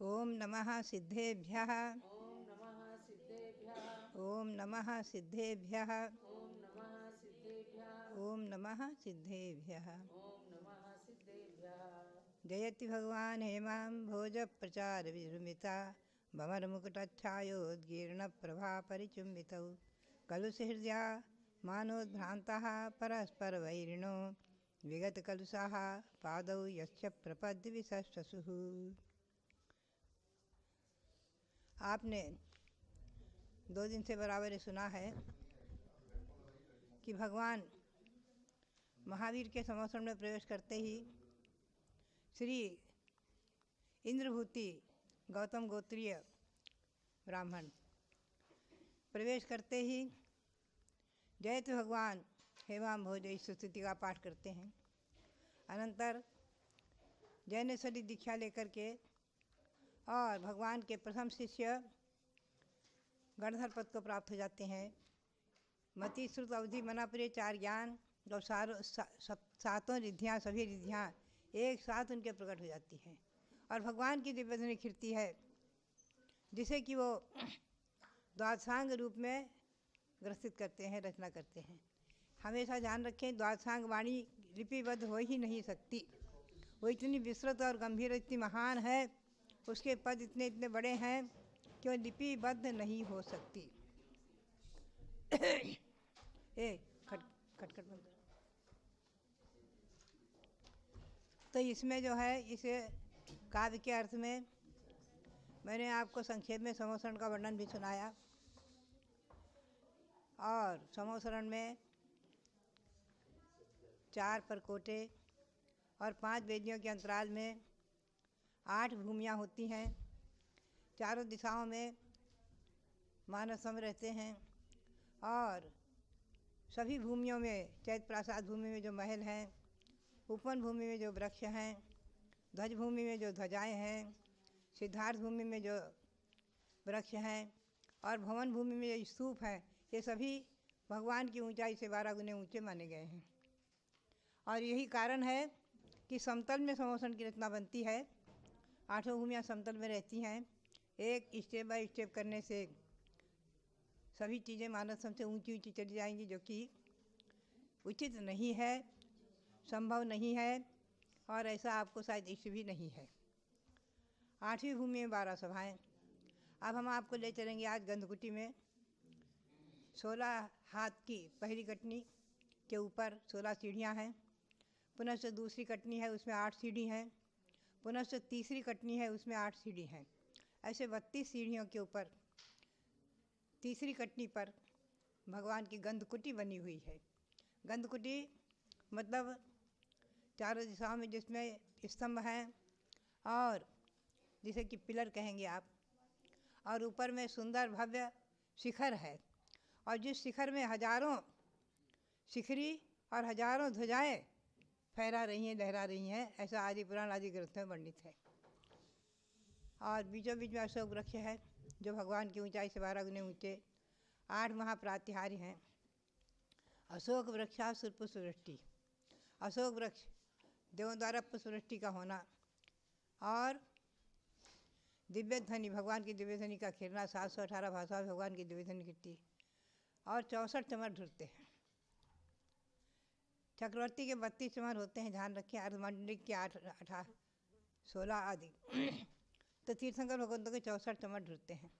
ओम नमः सिद्धेभ्यः। ओम नमः सिद्धेभ्यः। ओम नमः सिद्धेभ्यः। ओम नमः सिद्धेभ्यः। ओम नमः सिद्धेभ्यः। ओम नमः सिद्धेभ्यः। जयति भगवान हेमां भोज प्रचार विजृंभिता भमरमुकुटच्छायोद्गीर्ण प्रभा परिचुम्बितौ कलुषहृदया मानोद्भ्रान्तः परस्पर वैरिणो विगत कलुषाः पादौ यस्य प्रपद्य विशस्तसुः। आपने 2 दिन से बराबर ये सुना है कि भगवान महावीर के संवत्सरण में प्रवेश करते ही श्री इंद्रभूति गौतम गोत्रीय ब्राह्मण प्रवेश करते ही जयत भगवान हेमां भोज इस स्तुति का पाठ करते हैं। अनंतर जैनेश्वरी दीक्षा लेकर के और भगवान के प्रथम शिष्य गणधर पद को प्राप्त हो जाते हैं। मति श्रुत अवधि मनाप्रिय 4 ज्ञान और सातों रिद्धियाँ सभी रिद्धियाँ एक साथ उनके प्रकट हो जाती हैं और भगवान की दिव्य ध्वनि खिलती है, जिसे कि वो द्वादशांग रूप में ग्रसित करते हैं, रचना करते हैं। हमेशा ध्यान रखें, द्वादशांग वाणी लिपिबद्ध हो ही नहीं सकती। वो इतनी विस्तृत और गंभीर, इतनी महान है, उसके पद इतने इतने बड़े हैं कि वो लिपिबद्ध नहीं हो सकती। खटखट बंद। तो इसमें जो है, इस काव्य के अर्थ में मैंने आपको संक्षेप में समोसरण का वर्णन भी सुनाया और समोसरण में 4 परकोटे और 5 वेदियों के अंतराल में 8 भूमियाँ होती हैं। चारों दिशाओं में मानव सम रहते हैं और सभी भूमियों में, चैत प्रासाद भूमि में जो महल हैं, उपवन भूमि में जो वृक्ष हैं, ध्वज भूमि में जो ध्वजाएँ हैं, सिद्धार्थ भूमि में जो वृक्ष हैं और भवन भूमि में जो स्तूप हैं, ये सभी भगवान की ऊंचाई से 12 गुने ऊंचे माने गए हैं। और यही कारण है कि समतल में समोसन की रचना बनती है। 8 भूमियाँ समतल में रहती हैं। एक स्टेप बाय स्टेप करने से सभी चीज़ें मानव सम से ऊंची ऊंची चली जाएंगी, जो कि उचित नहीं है, संभव नहीं है और ऐसा आपको शायद इष्ट भी नहीं है। 8वीं भूमि में 12 सभाएँ। अब हम आपको ले चलेंगे आज गंधकुटी में। 16 हाथ की पहली कटनी के ऊपर 16 सीढ़ियाँ हैं। पुनः से दूसरी कटनी है, उसमें 8 सीढ़ी हैं। पुनः से तीसरी कटनी है, उसमें 8 सीढ़ी हैं। ऐसे 32 सीढ़ियों के ऊपर तीसरी कटनी पर भगवान की गंधकुटी बनी हुई है। गंधकुटी मतलब चारों दिशाओं में जिसमें स्तंभ हैं और जिसे कि पिलर कहेंगे आप, और ऊपर में सुंदर भव्य शिखर है और जिस शिखर में हजारों शिखरी और हजारों ध्वजाएँ फहरा रही हैं, लहरा रही हैं, ऐसा आदि पुराण आदि ग्रंथों में वर्णित है। और बीचों बीच में अशोक वृक्ष है, जो भगवान की ऊंचाई से 12 गुने ऊंचे। 8 महाप्रातिहार्य हैं। अशोक वृक्षा पुष्पवृष्टि। अशोक वृक्ष देवों द्वारा पुष्पवृष्टि का होना और दिव्य ध्वनि, भगवान की दिव्य ध्वनि का खिलना। 718 भाषा में भगवान की दिव्य ध्वनि गिरती और 64 चमर ढुरते हैं। चक्रवर्ती के 32 चमर होते हैं, ध्यान रखें। अर्धमांडलिक के 8, 18, 16 आदि। तो तीर्थंकर भगवंतों के 64 चमर ढुरते हैं।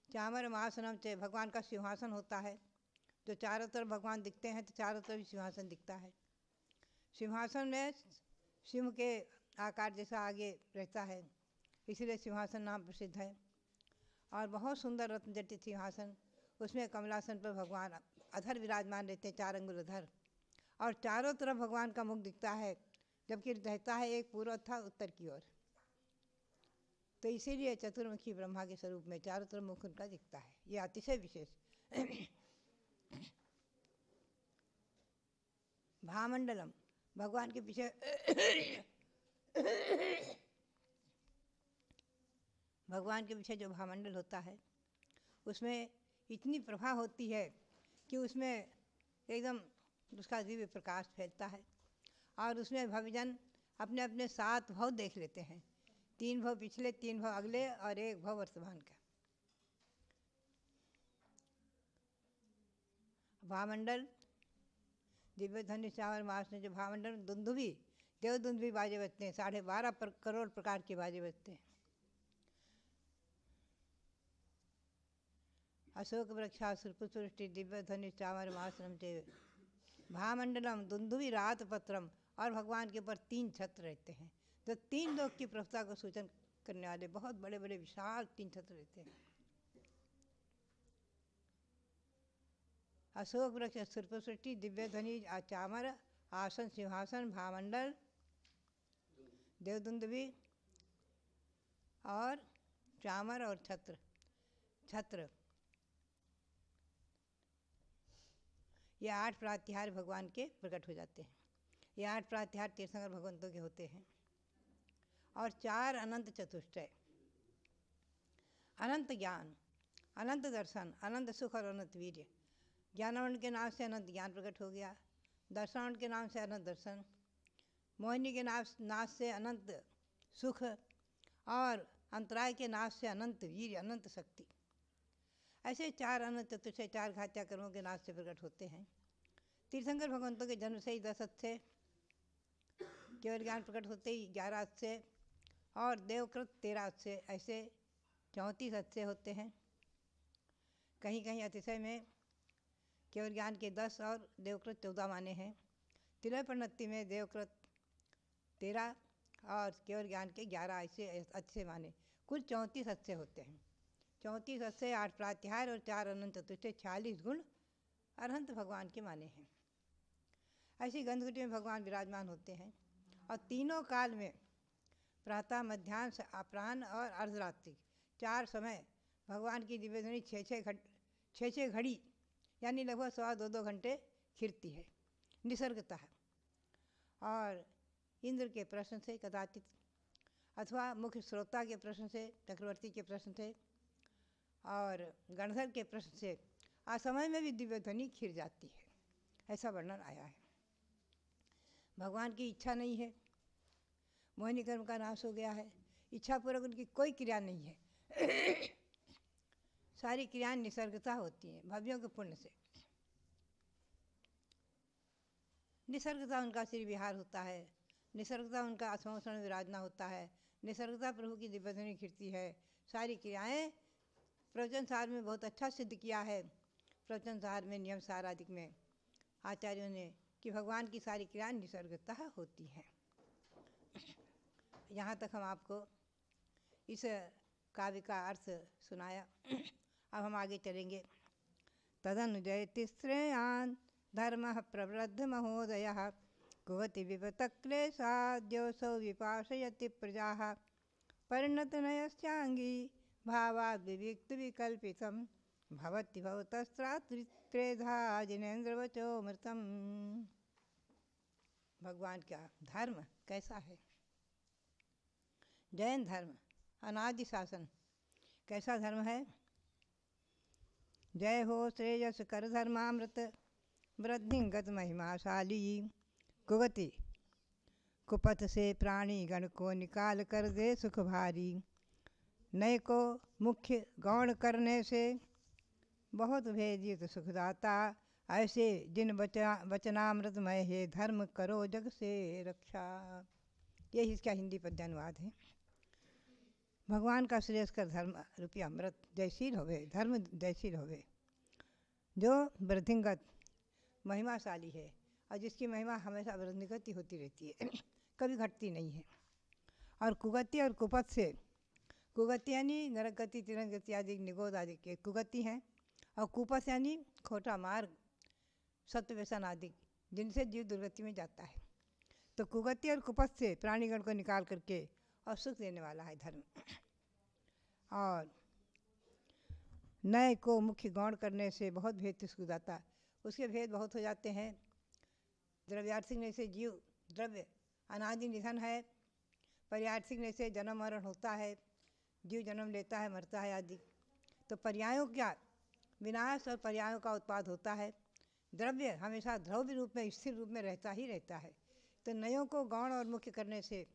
चामर महासनम से भगवान का सिंहासन होता है, जो चारों तरफ भगवान दिखते हैं, तो चारों तरफ सिंहासन दिखता है। सिंहासन में सिंह के आकार जैसा आगे रहता है, इसलिए सिंहासन नाम प्रसिद्ध है। और बहुत सुंदर रत्न जटित सिंहासन, उसमें कमलासन पर भगवान अधर विराजमान रहते हैं, 4 अंगुल अधर, और चारों तरफ भगवान का मुख दिखता है, जबकि रहता है एक पूर्व तथा उत्तर की ओर। तो इसीलिए चतुर्मुखी ब्रह्मा के स्वरूप में चारों तरफ मुख उनका दिखता है। ये अतिशय विशेष। भामंडलम, भगवान के पीछे भगवान के पीछे जो भामंडल होता है, उसमें इतनी प्रभा होती है कि उसमें एकदम उसका दिव्य प्रकाश फैलता है और उसमें भक्तजन अपने अपने 7 भव देख लेते हैं, 3 भव पिछले, 3 भव अगले और 1 भव वर्तमान का। भामंडल, दिव्य ध्वनि चावर मास में जो भामंडल में दुंदुभी, देव दुंदुभी बाजे बजते हैं, 12.5 करोड़ प्रकार के बाजे बजते हैं। अशोक वृक्षा सुरपुष्टि दिव्य ध्वनि चावर मासनम चे भामंडलम दुंदुभी रात पत्रम। और भगवान के ऊपर 3 छत्र रहते हैं, जो 3 लोक की प्रभुता को सूचन करने वाले बहुत बड़े बड़े विशाल 3 छत्र रहते हैं। अशोक वृक्ष सुरपुष्टि दिव्य ध्वनि चामर आसन सिंहासन भामंडल देवदुंदुभी और चामर और छत्र ये 8 प्रातिहार्य भगवान के प्रकट हो जाते हैं। ये 8 प्रातिहार्य तीर्थंकर भगवंतों के होते हैं। और 4 अनंत चतुष्टय, अनंत ज्ञान, अनंत दर्शन, अनंत सुख और अनंत वीर्य। ज्ञानवर्ण के नाम से अनंत ज्ञान प्रकट हो गया, दर्शनवर्ण के नाम से अनंत दर्शन, मोहिनी के नाश से अनंत सुख और अंतराय के नाश से अनंत वीर्य, अनंत शक्ति। ऐसे 4 अनंत चतुष्टय 4 घात्या कर्मों के नाश से प्रकट होते हैं। तीर्थंकर भगवंतों के जन्म से ही 10 अच्छे, केवल ज्ञान प्रकट होते ही 11 अच्छे और देवकृत 13 अच्छे, ऐसे 34 अच्छे होते हैं। कहीं कहीं अतिशय में केवल ज्ञान के 10 और देवकृत 14 माने हैं। तिलय प्रणति में देवकृत 13 और केवल ज्ञान के 11 ऐसे अच्छे माने, कुल 34 अच्छे होते हैं। 34 अच्छे, 8 प्रातिहार्य और 4 अनंत चतुष्टय, 46 गुण अरहंत भगवान के माने हैं। ऐसी गंधकुटी में भगवान विराजमान होते हैं और तीनों काल में प्रातः, मध्याह्न, अपराह्न और अर्धरात्रि 4 समय भगवान की दिव्य ध्वनि 6 घड़ी यानी लगभग 2.25 घंटे खिरती है निसर्गतः। और इंद्र के प्रश्न से कदाचित अथवा मुख्य श्रोता के प्रश्न से, चक्रवर्ती के प्रश्न से और गणधर के प्रश्न से असमय में भी दिव्य ध्वनि खिर जाती है, ऐसा वर्णन आया है। भगवान की इच्छा नहीं है, मोहिनी कर्म का नाश हो गया है, इच्छा पूर्वक उनकी कोई क्रिया नहीं है। सारी क्रियाएं निसर्गता होती हैं, भव्यों के पुण्य से। निसर्गता उनका श्री विहार होता है, निसर्गता उनका असमोषण विराजना होता है, निसर्गता प्रभु की दिव्य ध्वनि खिरती है। सारी क्रियाएं प्रवचन सार में बहुत अच्छा सिद्ध किया है। प्रवचन सार में, नियम सार आदि में आचार्यों ने कि भगवान की सारी क्रियाएं निसर्गतः होती हैं। यहाँ तक हम आपको इस काव्य का अर्थ सुनाया। अब हम आगे चलेंगे। तदनुजयति श्रेयान् धर्मः प्रवृद्ध महोदयः कुवति विपतक्लेशाद्योऽसौ विपाशयति प्रजाः परिणतनयस्याङ्गी भावाद् विविक्तविकल्पितं भवति भवतस्त्रात्रेधा जिनेन्द्रवचोऽमृतम्। भगवान का धर्म कैसा है? जैन धर्म अनादि शासन कैसा धर्म है? जय हो श्रेयस कर धर्मामृत वृद्धिंगत महिमाशाली कुगति कुपथ से प्राणी गण को निकाल कर दे सुख भारी। नय को मुख्य गौण करने से बहुत भेदित सुखदाता ऐसे जिन वचनामृतमय है धर्म करो जग से रक्षा। यही इसका हिंदी पद्यानुवाद है। भगवान का श्रेयस्कर धर्म रूपी अमृत जयशील होवे, धर्म जयशील होवे, जो वृद्धिंगत महिमाशाली है और जिसकी महिमा हमेशा वृद्धिगति होती रहती है, कभी घटती नहीं है। और कुगति और कुपथ से, कुगति यानी नरक गति, तिरंग गति आदि निगोद आदि के कुगति हैं, और कुपथ यानी खोटा मार्ग, सत्य व्यसन आदि जिनसे जीव दुर्गति में जाता है। तो कुगति और कुपथ से प्राणीगण को निकाल करके और सुख देने वाला है धर्म। और नय को मुख्य गौण करने से बहुत भेद सुखदाता, उसके भेद बहुत हो जाते हैं। द्रव्यार्थिक ने से जीव द्रव्य अनादि निधन है, पर्यार्थिक ने से जन्म मरण होता है, जीव जन्म लेता है मरता है आदि। तो पर्यायों का विनाश और पर्यायों का उत्पाद होता है। द्रव्य हमेशा ध्रुव रूप में, स्थिर रूप में रहता ही रहता है। तो नयों को गौण और मुख्य करने से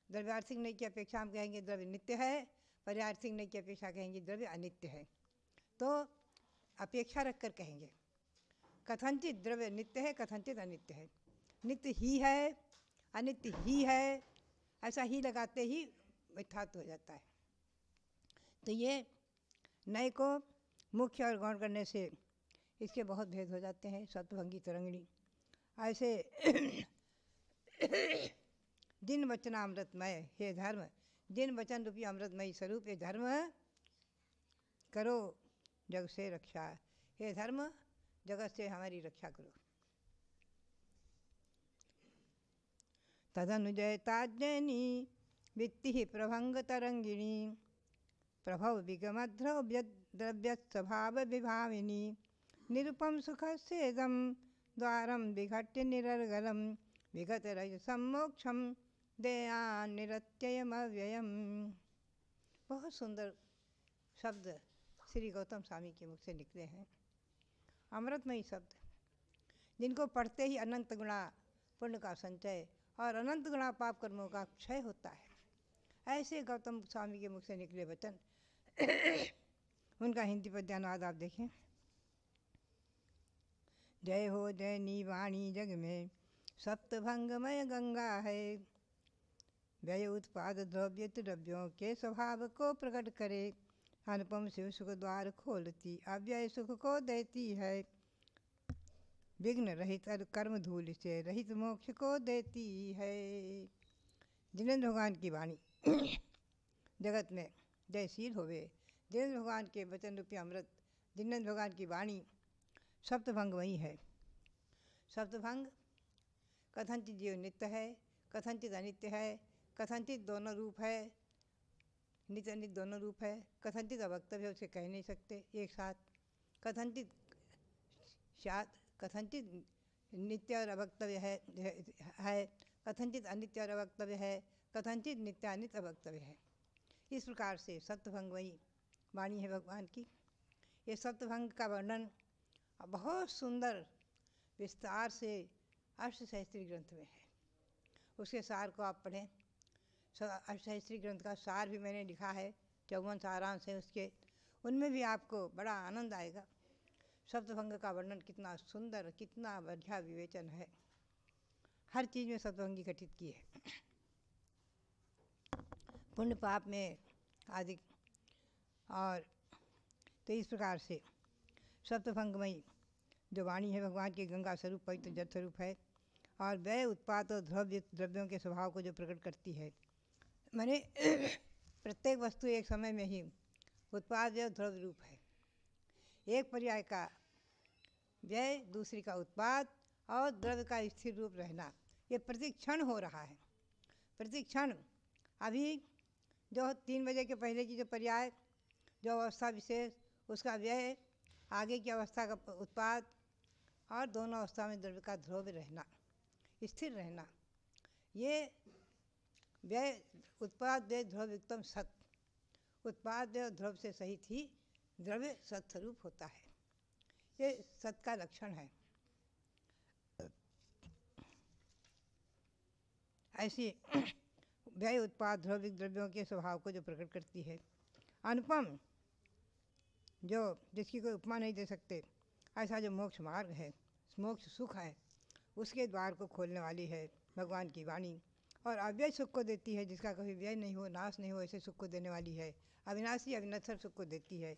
द्रव्यार्थिक नय की अपेक्षा हम कहेंगे द्रव्य नित्य है, पर्यार्थिक नय की अपेक्षा कहेंगे द्रव्य अनित्य है। तो अपेक्षा रखकर कहेंगे कथनचित द्रव्य नित्य है, कथनचित अनित्य है। नित्य ही है, अनित्य ही है, ऐसा ही लगाते ही मिथ्यात्व हो जाता है। तो ये नय को मुख्य और गौण करने से इसके बहुत भेद हो जाते हैं। सत्वभंगी तरंगिणी ऐसे जिन वचना अमृतमय, हे धर्म जिन वचन रूपी अमृतमयी स्वरूप ये धर्म करो जग से रक्षा, हे धर्म जगत से हमारी रक्षा करो। तदनुजयताज्ञनी वित्ति प्रभंग तरंगिणी प्रभव विगमद्रव्य द्रव्य स्वभाव विभाविनी निरुपम सुख सेदम द्वारम विघट्य निरर्गलम विगत रजसम मोक्षम दयान निरत्ययम अव्ययम। बहुत सुंदर शब्द श्री गौतम स्वामी के मुख से निकले हैं। अमृतमयी शब्द जिनको पढ़ते ही अनंत गुणा पुण्य का संचय और अनंत गुणा पाप कर्मों का क्षय होता है। ऐसे गौतम स्वामी के मुख से निकले वचन उनका हिंदी पद्य अनुवाद आप देखें। जय हो जय नीवाणी जग में सप्तभंगमय गंगा है, व्यय उत्पाद द्रव्य द्रव्यों के स्वभाव को प्रकट करे, अनुपम शिव सुख द्वार खोलती अव्यय सुख को देती है, विघ्न रहित कर्म धूल से रहित मोक्ष को देती है। जिनेंद्र भगवान की वाणी जगत में जयशील होवे। जिनेंद्र भगवान के वचन रूपी अमृत जिनेंद्र भगवान की वाणी सप्तभंग वही है। सप्तभंग कथनचित जीव नित्य है, कथनचित अनित्य है, कथनचित दोनों रूप है, नित्य अनित्य दोनों रूप है, कथनचित अवक्तव्य है, उसे कह नहीं सकते एक साथ, कथनचित नित्य और अवक्तव्य है, कथनचित अनित्य और अवक्तव्य है, कथनचित नित्य अनित्य अवक्तव्य है। इस प्रकार से सप्तभंग वही वाणी है भगवान की। ये सप्तभंग का वर्णन बहुत सुंदर विस्तार से अष्टसहस्त्री ग्रंथ में है। उसके सार को आप पढ़ें। अष्टसहस्त्री ग्रंथ का सार भी मैंने लिखा है, 54 सारांश है उसके, उनमें भी आपको बड़ा आनंद आएगा। सप्तभंग का वर्णन कितना सुंदर, कितना बढ़िया विवेचन है, हर चीज़ में सप्तभंगी घटित की है। पुण्य पाप में आदि और तो इस प्रकार से सप्तभंगमयी जो वाणी है भगवान की गंगा स्वरूप पवित्र जल स्वरूप है और व्यय उत्पाद और द्रव्यों के स्वभाव को जो प्रकट करती है। माने प्रत्येक वस्तु एक समय में ही उत्पाद व्यय द्रव्य रूप है। एक पर्याय का व्यय, दूसरी का उत्पाद और द्रव्य का स्थिर रूप रहना, ये प्रतिक्षण हो रहा है। प्रतिक्षण अभी जो 3 बजे के पहले की जो पर्याय, जो अवस्था विशेष, उसका व्यय, आगे की अवस्था का उत्पाद और दोनों अवस्था में द्रव्य का ध्रुव रहना, स्थिर रहना, ये व्यय उत्पाद व्यय ध्रुव एकदम सत, उत्पाद व्यय ध्रुव से सहित ही द्रव्य सत्स्वरूप होता है। ये सत का लक्षण है। ऐसी व्यय उत्पाद ध्रुविक द्रव्यों के स्वभाव को जो प्रकट करती है। अनुपम जो जिसकी कोई उपमा नहीं दे सकते, ऐसा जो मोक्ष मार्ग है, मोक्ष सुख है, उसके द्वार को खोलने वाली है भगवान की वाणी। और अव्यय सुख को देती है, जिसका कभी व्यय नहीं हो, नाश नहीं हो, ऐसे सुख को देने वाली है। अविनाशी अविनश्वर सुख को देती है।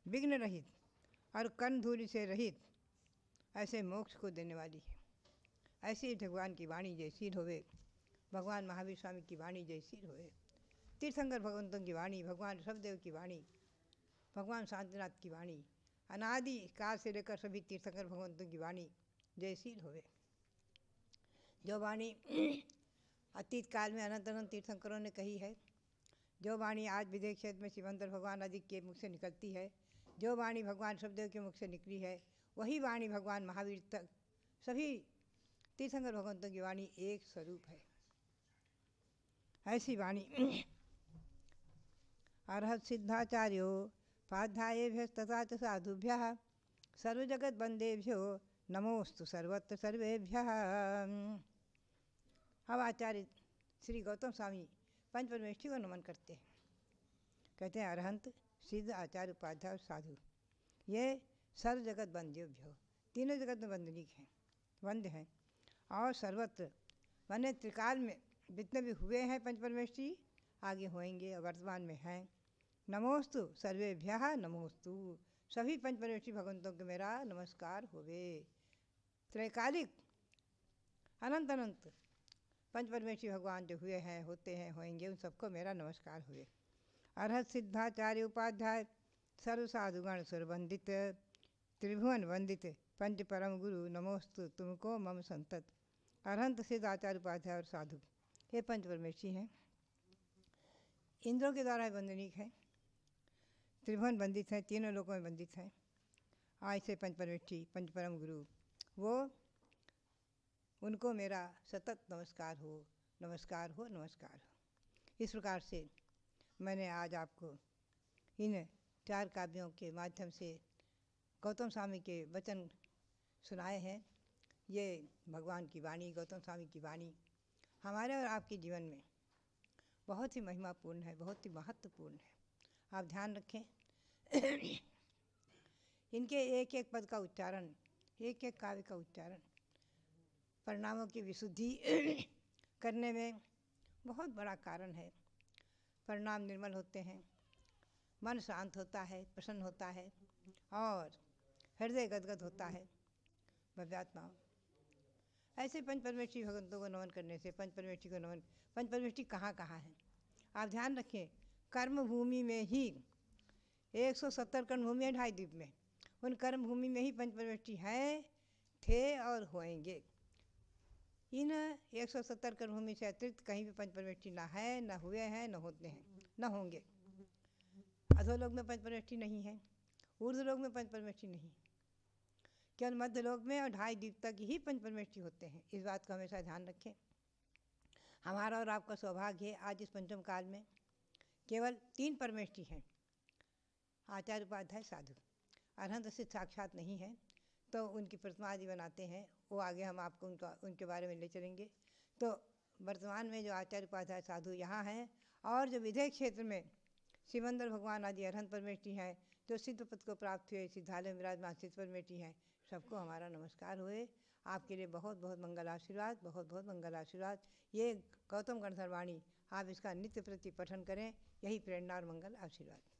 विघ्न रहित और कर्ण धूलि से रहित ऐसे मोक्ष को देने वाली है। ऐसी भगवान की वाणी जयशील होवे, भगवान महावीर स्वामी की वाणी जयशील होवे, तीर्थंकर भगवंतों की वाणी, भगवान ऋषभदेव की वाणी, भगवान शांतिनाथ की वाणी, अनादि काल से लेकर सभी तीर्थंकर भगवंतों की वाणी जयशील होवे। जो वाणी अतीत काल में अनंत अनंत तीर्थंकरों ने कही है, जो वाणी आज विदेह क्षेत्र में शिवंतर भगवान आदि के मुख से निकलती है, जो वाणी भगवान ऋषभदेव के मुख से निकली है, वही वाणी भगवान महावीर तक सभी तीर्थंकर भगवंतों की वाणी एक स्वरूप है। ऐसी वाणी अर्हत सिद्धाचार्यो पाध्यायेभ्यस्तथा च साधुभ्यः सर्वजगत वंदेभ्यो नमोस्तु सर्वत्र सर्वेभ्यः। अब आचार्य श्री गौतम स्वामी पंच परमेष्ठी को नमन करते हैं। कहते हैं अरहंत सिद्ध आचार्य उपाध्याय और साधु, ये सर्व जगत वंद्योभ्यो, तीनों जगत में वंदनीक हैं, वंद्य हैं। और सर्वत्र माने त्रिकाल में जितने भी हुए हैं पंच परमेष्ठी, आगे होएंगे और वर्तमान में हैं। नमोस्तु सर्वेभ्यः नमोस्तु, सभी पंच परमेष्ठी भगवंतों को मेरा नमस्कार होवे। त्रैकालिक अनंत अनंत पंच परमेष्ठी भगवान जो हुए हैं, होते हैं, होएंगे, उन सबको मेरा नमस्कार हुए। अरहत सिद्धाचार्य उपाध्याय सर्व साधुगण सुरवंदित त्रिभुवन वंदित पंच परम गुरु नमोस्तु तुमको मम संतत। अरहंत सिद्ध आचार्य उपाध्याय और साधु ये पंच परमेष्ठी हैं, इंद्रों के द्वारा वंदनीक हैं, त्रिभुवन वंदित हैं, तीनों लोकों में वंदित हैं। ऐसे पंच परमेष्ठी पंच परम गुरु, वो उनको मेरा सतत नमस्कार हो, नमस्कार हो, नमस्कार हो। इस प्रकार से मैंने आज आपको इन 4 काव्यों के माध्यम से गौतम स्वामी के वचन सुनाए हैं। ये भगवान की वाणी, गौतम स्वामी की वाणी हमारे और आपके जीवन में बहुत ही महिमापूर्ण है, बहुत ही महत्वपूर्ण है। आप ध्यान रखें इनके एक एक पद का उच्चारण, एक एक काव्य का उच्चारण परिणामों की विशुद्धि करने में बहुत बड़ा कारण है। परिणाम निर्मल होते हैं, मन शांत होता है, प्रसन्न होता है और हृदय गदगद होता है। भव्यात्मा ऐसे पंच परमेष्ठी भगवंतों को नमन करने से पंच परमेष्ठी को नमन, पंच परमेष्ठी कहाँ कहाँ है आप ध्यान रखें। कर्म भूमि में ही 170 कर्म भूमि है 2.5 द्वीप में, उन कर्म भूमि में ही पंच परमेष्ठी हैं, थे और होएंगे। इन 170 कर्म भूमि से अतिरिक्त कहीं भी पंच परमेष्ठी ना है, ना हुए हैं, न होते हैं, न होंगे। अधोलोक में पंच परमेष्ठी नहीं है, ऊर्ध्वलोक में पंच परमेष्ठी नहीं, केवल मध्य लोक में और 2.5 द्वीप तक ही पंच परमेष्ठी होते हैं। इस बात को हमेशा ध्यान रखें। हमारा और आपका सौभाग्य है आज इस पंचम काल में केवल 3 परमेष्ठी हैं, आचार्य उपाध्याय साधु। अरहंत सिद्ध साक्षात नहीं है तो उनकी प्रतिमा आदि बनाते हैं, वो आगे हम आपको उनके बारे में ले चलेंगे। तो वर्तमान में जो आचार्य उपाध्याय साधु यहाँ हैं और जो विदेह क्षेत्र में शिवंदर भगवान आदि अरहंत परमेष्ठी हैं, जो सिद्ध पद को प्राप्त हुए सिद्धालय विराजमान सिद्ध परमेष्ठी हैं, सबको हमारा नमस्कार हुए। आपके लिए बहुत बहुत मंगल आशीर्वाद, बहुत बहुत मंगल आशीर्वाद। ये गौतम गणधर वाणी आप इसका नित्य प्रति पठन करें, यही प्रेरणा और मंगल आशीर्वाद।